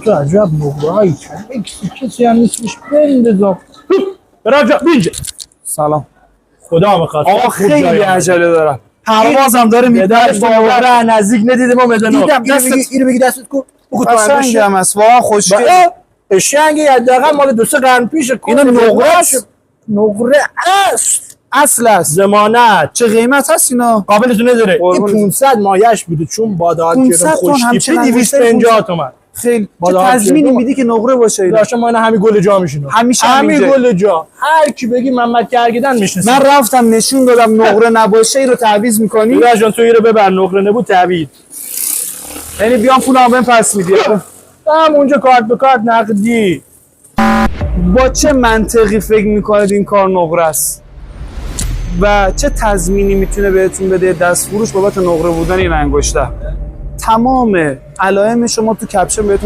تو عجب نقره‌هایی کسی هم نیستش بندازم. برای اینجا سلام. خدا میخواد. آقا خیلی عجله دارم. پروازم داره میپره. واقعا نزدیک ندیدم ما بدن. دیدم اینو بگی دستت کو. قشنگم است. واقعا خوشگل. قشنگی حداقل مال 2-3 قرن پیش. اینو نقره است. نقره است. اصل است. ضمانت. چه قیمت هست اینا؟ قابلتون نداره. این 500 مایش بوده چون بادات کردم خوشتیپی 250 تومن. خیلی چه تضمینی میدی که نقره باشه اینا؟ داشتم ما اینا همین گل جا میشینم. همیشه همین گل جا. هر کی بگی محمد کرگدن میشناسه. من رفتم نشون دادم نقره نباشه اینو تعویض می‌کنی؟ یا جان تو اینو ببر نقره نبود تعویض. یعنی بیام پولام بهم پس میدی. هم اونجا کارت به کارت نقدی. با چه منطقی فکر میکنید این کار نقره است؟ و چه تضمینی میتونه بهتون بده دستفروش بابت نقره بودن این انگشتر؟ تمام علائم شما تو کپشن بهتون